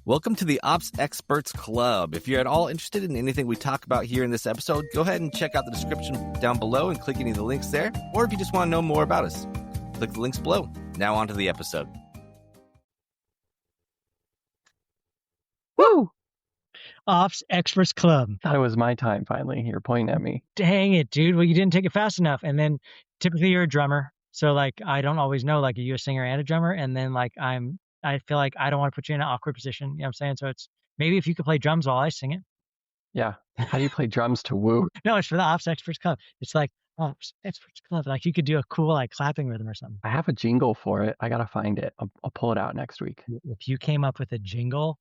Welcome to the Ops Experts Club. If you're at all interested in anything we talk about here in this episode, go ahead and check out the description down below and click any of the links there. Or if you just want to know more about us, click the links below. Now on to the episode. Woo! Ops Experts Club. Thought it was my time finally. You're pointing at me. Dang it, dude. Well, you didn't take it fast enough. And then typically you're a drummer. So like, I don't always know, like, are you a singer and a drummer? And then like, I feel like I don't want to put you in an awkward position. You know what I'm saying? So it's maybe if you could play drums while I sing it. Yeah. How do you play drums to woo? No, it's for the Ops Experts Club. It's like Ops Experts Club. Like you could do a cool like clapping rhythm or something. I have a jingle for it. I got to find it. I'll pull it out next week. If you came up with a jingle,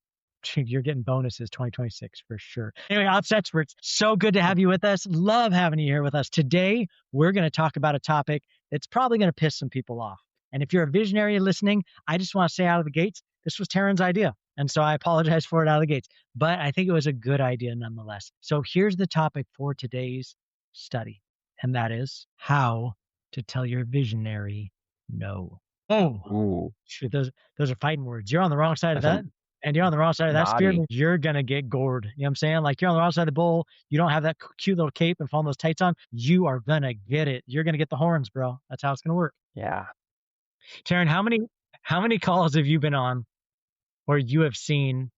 you're getting bonuses 2026 for sure. Anyway, Ops Experts, so good to have you with us. Love having you here with us. Today, we're going to talk about a topic that's probably going to piss some people off. And if you're a visionary listening, I just want to say out of the gates, this was Terryn's idea. And so I apologize for it out of the gates, but I think it was a good idea nonetheless. So here's the topic for today's study, and that is how to tell your visionary no. Oh, Ooh. shoot, those are fighting words. You're on the wrong side of that. And you're on the wrong side of that spear, you're going to get gored. You know what I'm saying? Like you're on the wrong side of the bowl. You don't have that cute little cape and following those tights on. You are going to get it. You're going to get the horns, bro. That's how it's going to work. Yeah. Terryn, how many calls have you been on where you have seen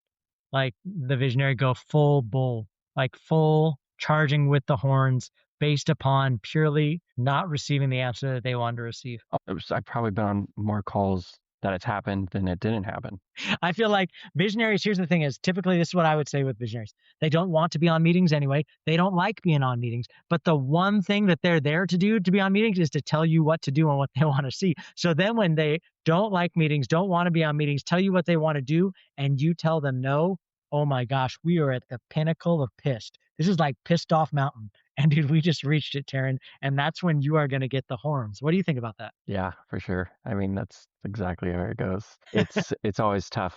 like the visionary go full bull, like full charging with the horns based upon purely not receiving the answer that they wanted to receive? I've probably been on more calls that it's happened than it didn't happen. I feel like visionaries, here's the thing is, typically this is what I would say with visionaries. They don't want to be on meetings anyway. They don't like being on meetings. But the one thing that they're there to do to be on meetings is to tell you what to do and what they want to see. So then when they don't like meetings, don't want to be on meetings, tell you what they want to do, and you tell them no, oh my gosh, we are at the pinnacle of pissed. This is like pissed off mountain. And dude, we just reached it, Terryn. And that's when you are going to get the horns. What do you think about that? Yeah, for sure. I mean, that's exactly where it goes. It's always tough,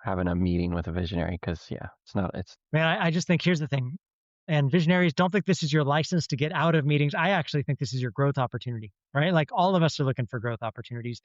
having a meeting with a visionary because, Man, I just think here's the thing. And visionaries, don't think this is your license to get out of meetings. I actually think this is your growth opportunity, right? Like all of us are looking for growth opportunities.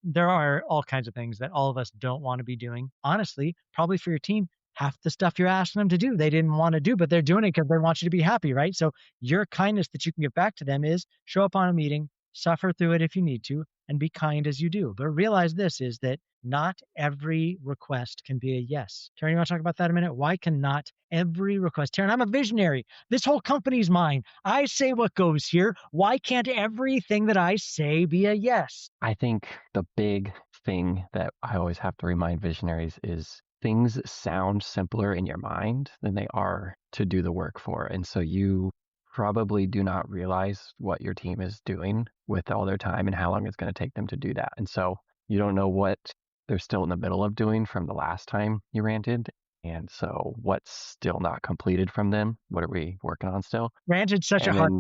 There are all kinds of things that all of us don't want to be doing. Honestly, probably for your team, half the stuff you're asking them to do, they didn't want to do, but they're doing it because they want you to be happy, right? So your kindness that you can give back to them is show up on a meeting, suffer through it if you need to, and be kind as you do. But realize this is that not every request can be a yes. Terryn, you want to talk about that a minute? Why can not every request? Terryn, I'm a visionary. This whole company's mine. I say what goes here. Why can't everything that I say be a yes? I think the big thing that I always have to remind visionaries is things sound simpler in your mind than they are to do the work for. And so you probably do not realize what your team is doing with all their time and how long it's going to take them to do that. And so you don't know what they're still in the middle of doing from the last time you ranted. And so what's still not completed from them? What are we working on still? Ranted's such a hard...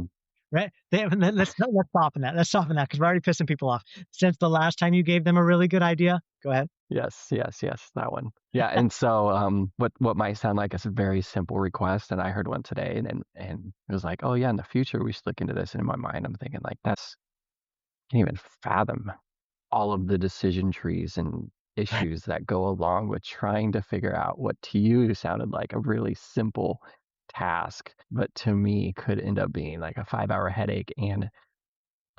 Right? Let's soften that. Let's soften that because we're already pissing people off. Since the last time you gave them a really good idea, go ahead. Yes, that one. Yeah, and so what might sound like a very simple request, and I heard one today, and it was like, oh yeah, in the future we should look into this. And in my mind, I'm thinking like, I can't even fathom all of the decision trees and issues that go along with trying to figure out what to you sounded like a really simple task, but to me could end up being like a 5-hour headache and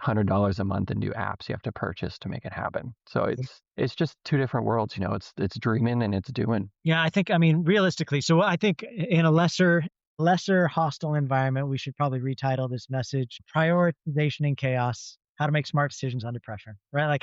$100 a month in new apps you have to purchase to make it happen. So it's just two different worlds, it's dreaming and it's doing. Yeah, realistically, so I think in a lesser hostile environment, we should probably retitle this message Prioritization in Chaos, how to make smart decisions under pressure, right? Like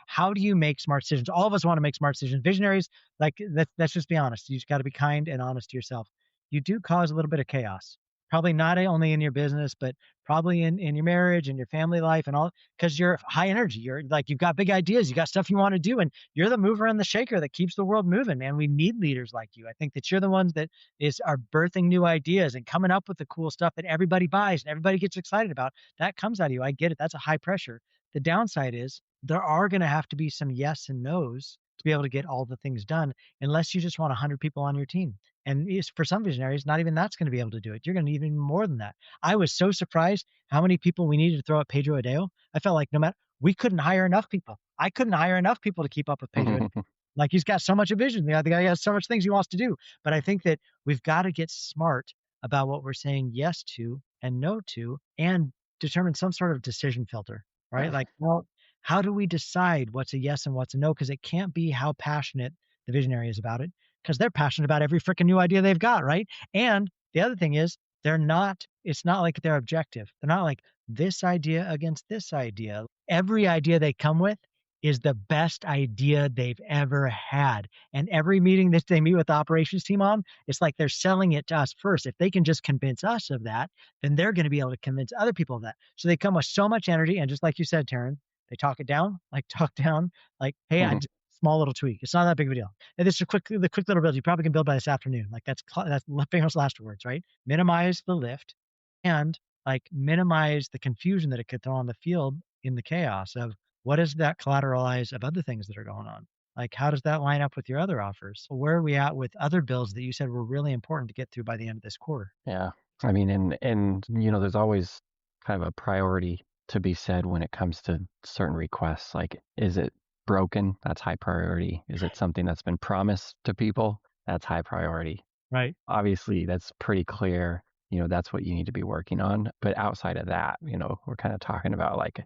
how do you make smart decisions? All of us want to make smart decisions. Visionaries, like let's just be honest. You just got to be kind and honest to yourself. You do cause a little bit of chaos. Probably not only in your business, but probably in your marriage and your family life and all, because you're high energy. You're like, you've got big ideas, you got stuff you want to do, and you're the mover and the shaker that keeps the world moving, man. We need leaders like you. I think that you're the ones that are birthing new ideas and coming up with the cool stuff that everybody buys and everybody gets excited about. That comes out of you. I get it. That's a high pressure. The downside is there are going to have to be some yes and no's to be able to get all the things done, unless you just want 100 people on your team. And for some visionaries, not even that's going to be able to do it. You're going to need even more than that. I was so surprised how many people we needed to throw at Pedro Adeo. I felt like we couldn't hire enough people. I couldn't hire enough people to keep up with Pedro. Like he's got so much vision. The guy has so much things he wants to do. But I think that we've got to get smart about what we're saying yes to and no to, and determine some sort of decision filter, right? Like, well, how do we decide what's a yes and what's a no? Because it can't be how passionate the visionary is about it, because they're passionate about every freaking new idea they've got, right? And the other thing is, it's not like they're objective. They're not like this idea against this idea. Every idea they come with is the best idea they've ever had. And every meeting that they meet with the operations team on, it's like they're selling it to us first. If they can just convince us of that, then they're going to be able to convince other people of that. So they come with so much energy. And just like you said, Terryn, they talk down, like, hey, small little tweak. It's not that big of a deal. And this is the quick little build you probably can build by this afternoon. Like that's famous last words, right? Minimize the lift and like minimize the confusion that it could throw on the field in the chaos of what does that collateralize of other things that are going on? Like, how does that line up with your other offers? Where are we at with other bills that you said were really important to get through by the end of this quarter? Yeah. I mean, and there's always kind of a priority to be said when it comes to certain requests. Like, is it broken? That's high priority. Is it something that's been promised to people? That's high priority. Right. Obviously, that's pretty clear. That's what you need to be working on. But outside of that, we're kind of talking about like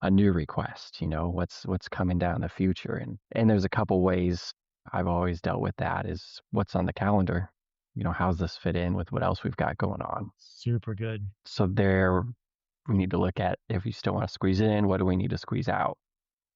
a new request, what's coming down the future. And there's a couple ways I've always dealt with that is what's on the calendar. How's this fit in with what else we've got going on? Super good. So there we need to look at if you still want to squeeze in, what do we need to squeeze out?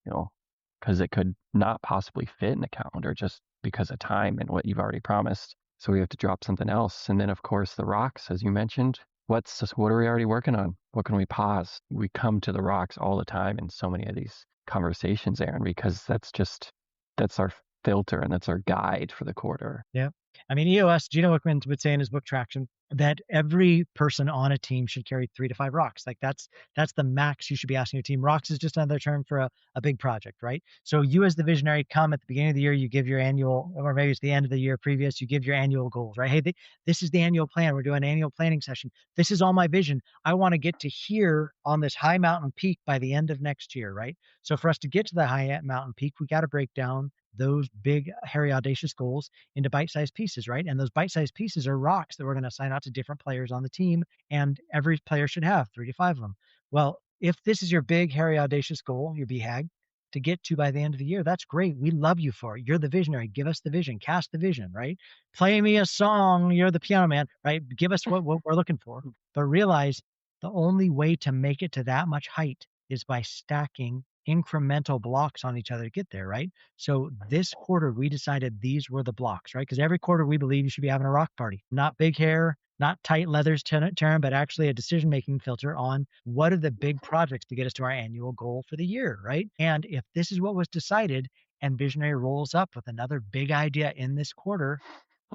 Because it could not possibly fit in the calendar just because of time and what you've already promised. So we have to drop something else. And then of course the rocks, as you mentioned, what are we already working on? What can we pause? We come to the rocks all the time in so many of these conversations, Aaron, because that's our filter and that's our guide for the quarter. Yeah. I mean, EOS, Gino Wickman would say in his book Traction that every person on a team should carry 3 to 5 rocks. Like that's the max you should be asking your team. Rocks is just another term for a big project, right? So you as the visionary come at the beginning of the year, you give your annual, or maybe it's the end of the year previous, you give your annual goals, right? Hey, this is the annual plan. We're doing an annual planning session. This is all my vision. I want to get to here on this high mountain peak by the end of next year, right? So for us to get to the high mountain peak, we got to break down those big, hairy, audacious goals into bite-sized pieces, right? And those bite-sized pieces are rocks that we're going to assign out to different players on the team, and every player should have 3 to 5 of them. Well, if this is your big, hairy, audacious goal, your BHAG, to get to by the end of the year, that's great. We love you for it. You're the visionary. Give us the vision. Cast the vision, right? Play me a song. You're the piano man, right? Give us what we're looking for. But realize the only way to make it to that much height is by stacking incremental blocks on each other to get there, right? So this quarter, we decided these were the blocks, right? Because every quarter we believe you should be having a rock party, not big hair, not tight leathers, Terryn, but actually a decision-making filter on what are the big projects to get us to our annual goal for the year, right? And if this is what was decided and Visionary rolls up with another big idea in this quarter,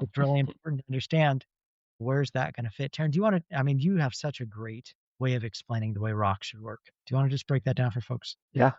it's really important to understand where's that going to fit. Terryn, you have such a great way of explaining the way rocks should work. Do you want to just break that down for folks? Yeah.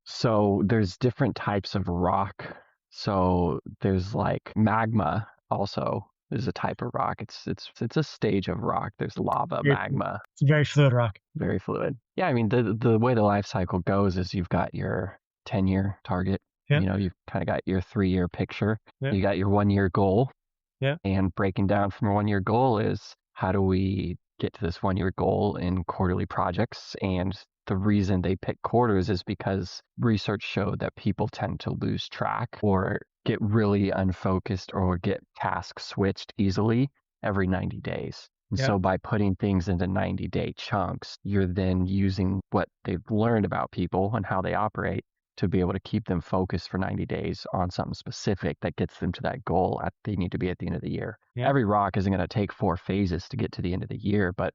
So there's different types of rock. So there's like magma also is a type of rock. It's a stage of rock. There's lava, magma. It's a very fluid rock. Very fluid. Yeah, I mean the way the life cycle goes is you've got your 10-year target. Yep. You've kind of got your 3-year picture. Yep. You got your 1-year goal. Yeah. And breaking down from a 1-year goal is how do we get to this 1-year goal in quarterly projects? And the reason they pick quarters is because research showed that people tend to lose track or get really unfocused or get task switched easily every 90 days. And so by putting things into 90-day chunks, you're then using what they've learned about people and how they operate to be able to keep them focused for 90 days on something specific that gets them to that goal they need to be at the end of the year. Yeah. Every rock isn't going to take 4 phases to get to the end of the year, but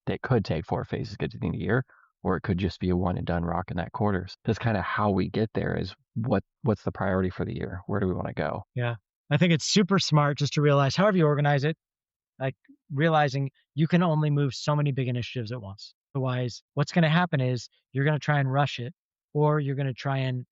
it could take 4 phases to get to the end of the year, or it could just be a one and done rock in that quarter. So that's kind of how we get there is what's the priority for the year? Where do we want to go? Yeah. I think it's super smart just to realize however you organize it, like realizing you can only move so many big initiatives at once. Otherwise, what's going to happen is you're going to try and rush it, or you're going to try and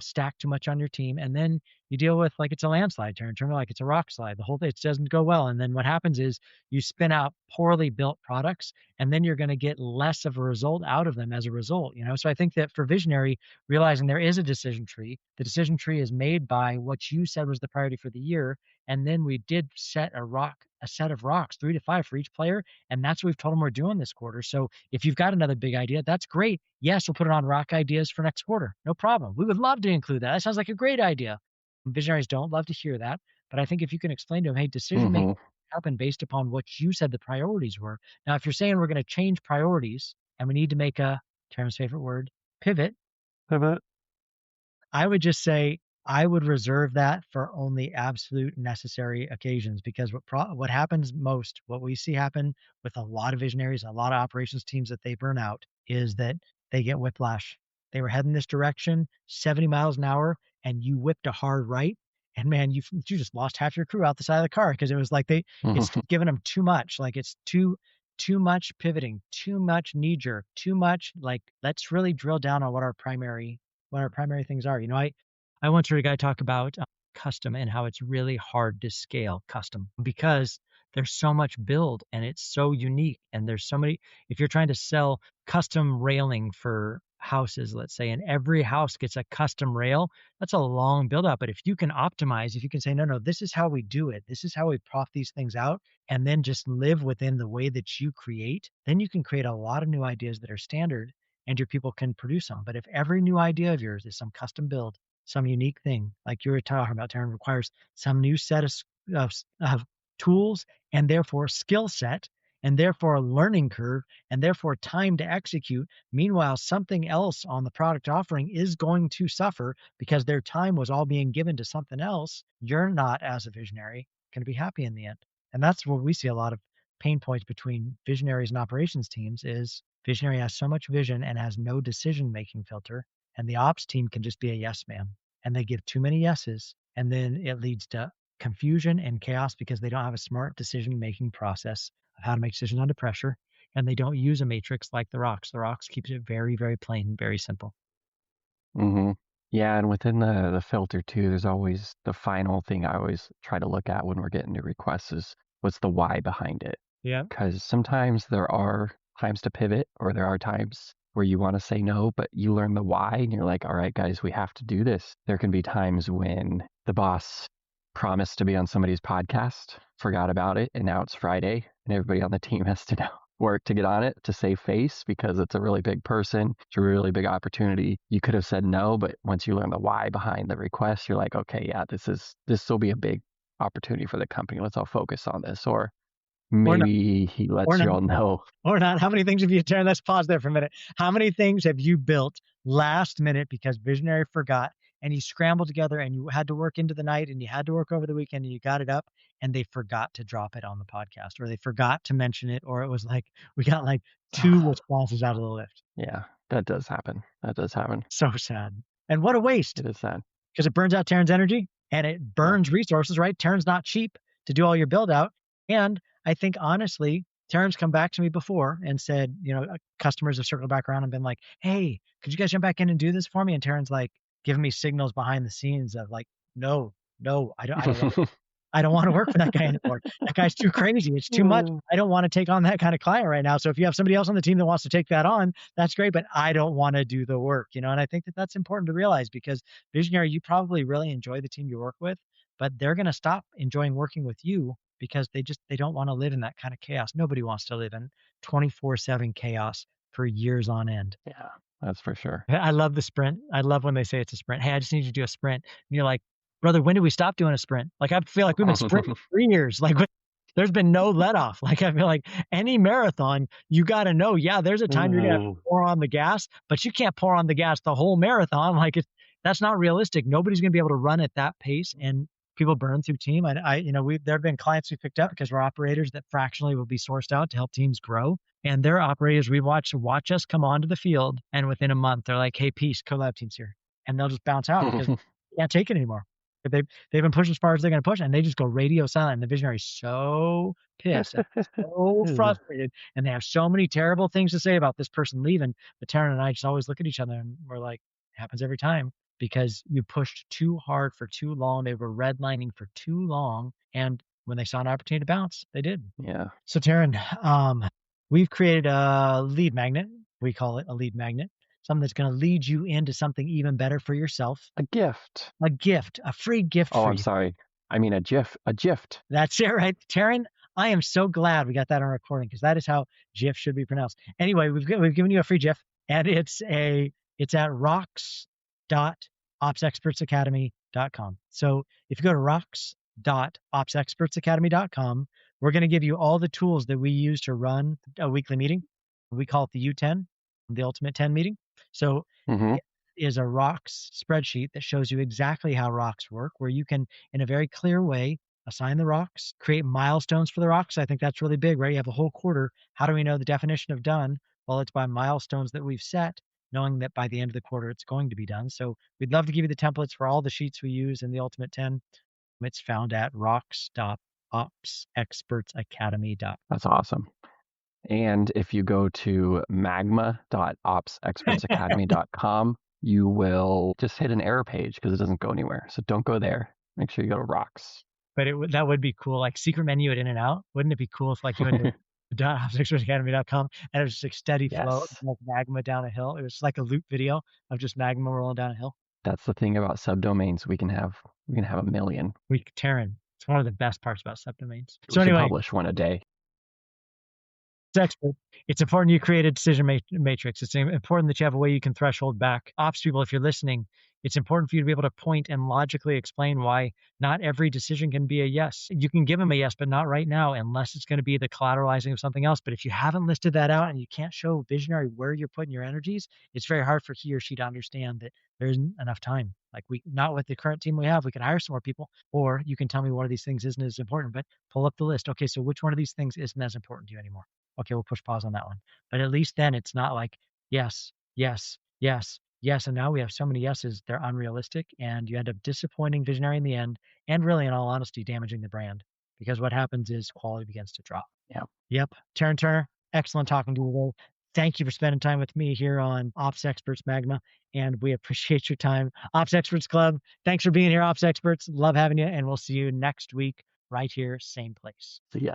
stack too much on your team, and then you deal with like it's a landslide turn like it's a rock slide. The whole thing, it doesn't go well. And then what happens is you spin out poorly built products, and then you're going to get less of a result out of them as a result. So I think that for visionary, realizing there is a decision tree, the decision tree is made by what you said was the priority for the year. And then we did set a set of rocks, 3 to 5 for each player. And that's what we've told them we're doing this quarter. So if you've got another big idea, that's great. Yes, we'll put it on rock ideas for next quarter. No problem. We would love to include that. That sounds like a great idea. Visionaries don't love to hear that. But I think if you can explain to them, hey, decision making happen based upon what you said the priorities were. Now, if you're saying we're going to change priorities and we need to make Terryn's favorite word, pivot, I would just say I would reserve that for only absolute necessary occasions, because what happens most, what we see happen with a lot of visionaries, a lot of operations teams that they burn out, is that they get whiplash. They were heading this direction, 70 miles an hour, and you whipped a hard right, and man, you just lost half your crew out the side of the car because it was like it's giving them too much, like it's too much pivoting, too much knee jerk, too much like let's really drill down on what our primary things are. I once heard a guy talk about custom and how it's really hard to scale custom because there's so much build and it's so unique. And there's so many, if you're trying to sell custom railing for houses, let's say, and every house gets a custom rail, that's a long build up. But if you can optimize, if you can say, no, this is how we do it, this is how we prop these things out, and then just live within the way that you create, then you can create a lot of new ideas that are standard and your people can produce them. But if every new idea of yours is some custom build, some unique thing, like you were talking about, Terryn, requires some new set of tools and therefore skill set and therefore a learning curve and therefore time to execute. Meanwhile, something else on the product offering is going to suffer because their time was all being given to something else. You're not, as a visionary, going to be happy in the end. And that's where we see a lot of pain points between visionaries and operations teams is visionary has so much vision and has no decision-making filter, and the ops team can just be a yes man. And they give too many yeses, and then it leads to confusion and chaos because they don't have a smart decision-making process of how to make decisions under pressure, and they don't use a matrix like the rocks. The rocks keeps it very, very plain, very simple. Yeah, and within the filter too, there's always the final thing I always try to look at when we're getting new requests is what's the why behind it. Yeah. Because sometimes there are times to pivot or there are times where you want to say no, but you learn the why and you're like, all right, guys, we have to do this. There can be times when the boss promised to be on somebody's podcast, forgot about it, and now it's Friday and everybody on the team has to now work to get on it to save face because it's a really big person. It's a really big opportunity. You could have said no, but once you learn the why behind the request, you're like, okay, yeah, this will be a big opportunity for the company. Let's all focus on this. Or maybe he lets you all know. Or not. How many things have you turned? Let's pause there for a minute. How many things have you built last minute because visionary forgot and you scrambled together and you had to work into the night and you had to work over the weekend and you got it up and they forgot to drop it on the podcast or they forgot to mention it, or it was like we got like 2 responses out of the lift. Yeah, that does happen. So sad. And what a waste. It is sad. Because it burns out Terryn's energy and it burns resources, right? Terryn's not cheap to do all your build out. And I think honestly, Terryn's come back to me before and said, customers have circled back around and been like, hey, could you guys jump back in and do this for me? And Terryn's like giving me signals behind the scenes of like, no, I don't want to work for that guy anymore. That guy's too crazy. It's too much. I don't want to take on that kind of client right now. So if you have somebody else on the team that wants to take that on, that's great, but I don't want to do the work, and I think that that's important to realize because visionary, you probably really enjoy the team you work with, but they're going to stop enjoying working with you because they don't want to live in that kind of chaos. Nobody wants to live in 24/7 chaos for years on end. Yeah, that's for sure. I love the sprint. I love when they say it's a sprint. Hey, I just need you to do a sprint. And you're like, brother, when did we stop doing a sprint? Like, I feel like we've been sprinting for 3 years. Like, there's been no let off. Like, I feel like any marathon, you got to know, yeah, there's a time you're going to pour on the gas, but you can't pour on the gas the whole marathon. Like, that's not realistic. Nobody's going to be able to run at that pace, and people burn through team. There have been clients we picked up because we're operators that fractionally will be sourced out to help teams grow. And they're operators we watch us come onto the field, and within a month, they're like, hey, peace, Collab team's here. And they'll just bounce out because they can't take it anymore. They've been pushed as far as they're going to push, and they just go radio silent. And the visionary's so pissed, and so frustrated, and they have so many terrible things to say about this person leaving. But Terryn and I just always look at each other, and we're like, it happens every time. because you pushed too hard for too long. They were redlining for too long. And when they saw an opportunity to bounce, they did. Yeah. So Terryn, we've created a lead magnet. We call it a lead magnet, something that's going to lead you into something even better for yourself. A gift. A gift, a free gift Oh, for I'm you. sorry. I mean, a GIF. A gift. That's it, right? Terryn, I am so glad we got that on recording because that is how GIF should be pronounced. Anyway, we've given you a free GIF, and it's at rocks.opsexpertsacademy.com. So if you go to rocks.opsexpertsacademy.com, we're going to give you all the tools that we use to run a weekly meeting. We call it the U10, the Ultimate 10 meeting. So Mm-hmm. it is a rocks spreadsheet that shows you exactly how rocks work, where you can, in a very clear way, assign the rocks, create milestones for the rocks. I think that's really big, right? You have a whole quarter. How do we know the definition of done? Well, it's by milestones that we've set, knowing that by the end of the quarter, it's going to be done. So we'd love to give you the templates for all the sheets we use in the Ultimate 10. It's found at rocks.opsexpertsacademy.com. That's awesome. And if you go to magma.opsexpertsacademy.com, you will just hit an error page because it doesn't go anywhere. So don't go there. Make sure you go to rocks. But that would be cool, like secret menu at In-N-Out. Wouldn't it be cool if like you went to .opsexpertsacademy.com and it was just like steady flow, Yes. like magma down a hill. It was like a loop video of just magma rolling down a hill. That's the thing about subdomains. We can have a million. Terryn, it's one of the best parts about subdomains. We So should anyway, publish one a day. expert, it's important you create a decision matrix. It's important that you have a way you can threshold back. Ops people, if you're listening, it's important for you to be able to point and logically explain why not every decision can be a yes. You can give them a yes, but not right now, unless it's going to be the collateralizing of something else. But if you haven't listed that out and you can't show visionary where you're putting your energies, it's very hard for he or she to understand that there isn't enough time. Like not with the current team we have, we can hire some more people, or you can tell me one of these things isn't as important, but pull up the list. Okay, so which one of these things isn't as important to you anymore? Okay, we'll push pause on that one. But at least then it's not like yes, yes, yes, yes. And now we have so many yeses, they're unrealistic. And you end up disappointing visionary in the end. And really, in all honesty, damaging the brand. Because what happens is quality begins to drop. Yep. Terryn Turner, excellent talking to you today. Thank you for spending time with me here on Ops Experts Magma. And we appreciate your time. Ops Experts Club, thanks for being here, Ops Experts. Love having you. And we'll see you next week right here, same place. See ya.